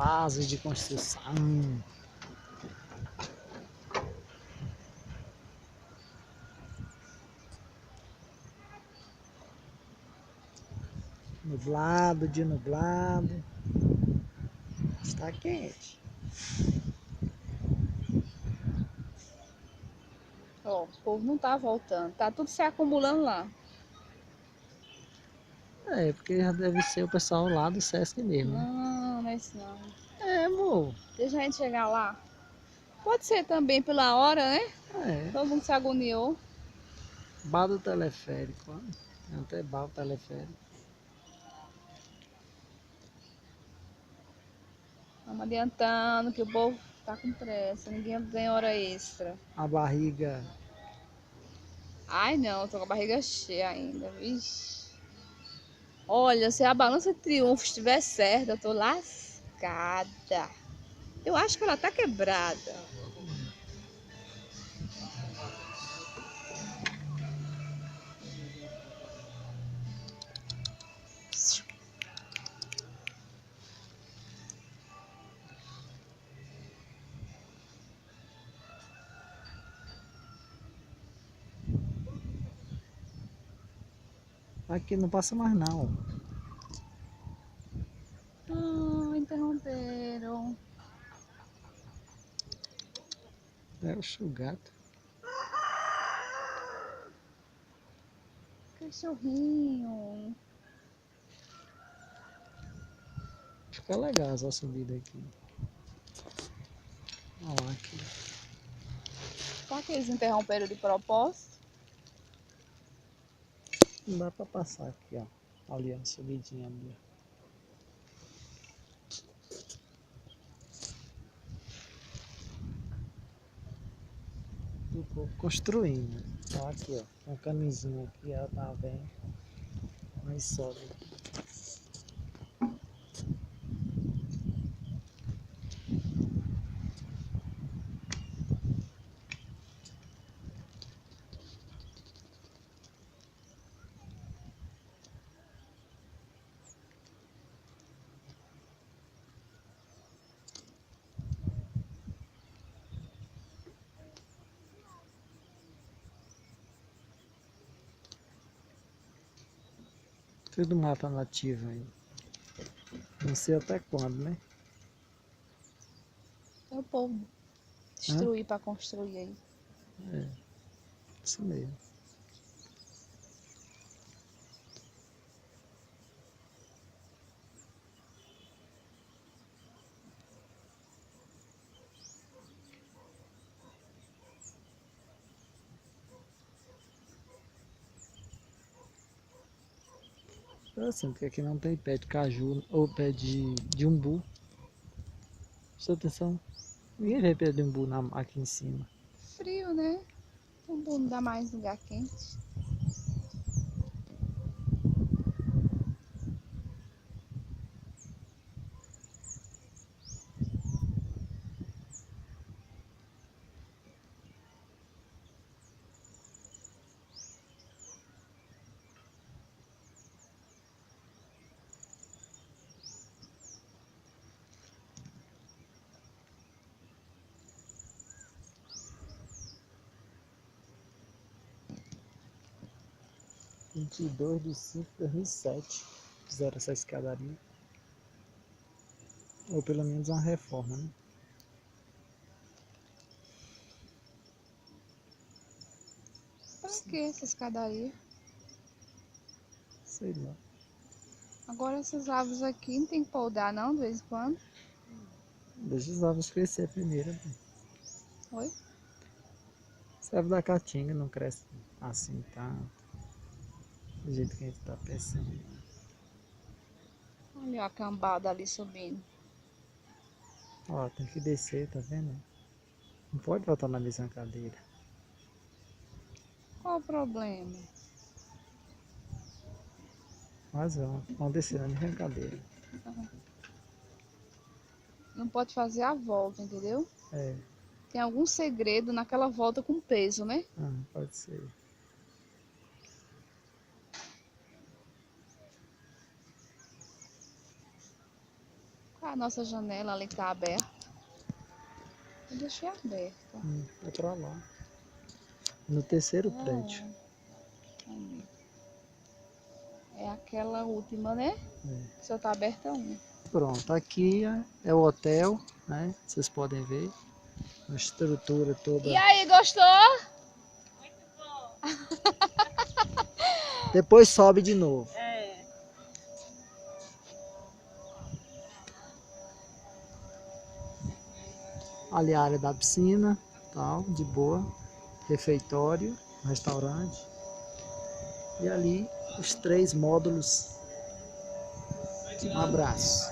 fase de construção. Nublado, dia nublado. Está quente. Ó, o povo não tá voltando. Tá tudo se acumulando lá. É, porque já deve ser o pessoal lá do Sesc mesmo, né? Não, não é isso não. É, amor. Deixa a gente chegar lá. Pode ser também pela hora, né? É. Todo mundo se agoniou. Bar do teleférico, ó. Tem até bar do teleférico. Vamos adiantando que o povo tá com pressa. Ninguém ganha hora extra. A barriga. Ai não, tô com a barriga cheia ainda. Vixe. Olha, se a balança de triunfo estiver certa, eu tô lascada. Eu acho que ela tá quebrada. Aqui não passa mais não. Ah, interromperam. É o gato. Cachorrinho. Fica legal essa subida aqui. Olha lá aqui. Será que eles interromperam de propósito? Não dá pra passar aqui, ó. Ali, ó, subidinha ali. O povo construindo. Ó, aqui, ó. Um camisinho aqui, ó, tá bem. Mas sobe. Tudo mata nativa aí. Não sei até quando, né? É o povo destruir para construir aí. É, isso mesmo. É assim, porque aqui não tem pé de caju ou pé de umbu. Presta atenção. Ninguém vê pé de umbu aqui em cima. Frio, né? O mundo dá mais lugar quente. Hum. 22/5/2007 fizeram essa escadaria. Ou pelo menos uma reforma, né? Pra que essa escadaria? Sei lá. Agora essas árvores aqui não tem que podar não, de vez em quando. Deixa os ovos crescer primeiro. Oi? Essa árvore da caatinga não cresce assim tanto. Do jeito que a gente tá pensando. Olha a cambada ali subindo. Ó, tem que descer, tá vendo? Não pode voltar na mesma cadeira. Qual o problema? Mas vão descer na mesma cadeira. Não pode fazer a volta, entendeu? É, Tem algum segredo naquela volta com peso, né? pode ser. nossa janela ali que tá aberta. Eu deixei aberta. É pra lá. No terceiro prédio. Aí. É aquela última, né? É. Só tá aberta uma. Pronto, aqui é o hotel, né? Vocês podem ver. A estrutura toda. E aí, gostou? Depois sobe de novo. É. Ali a área da piscina, tal, de boa. Refeitório, restaurante. E ali os 3 módulos. Um abraço.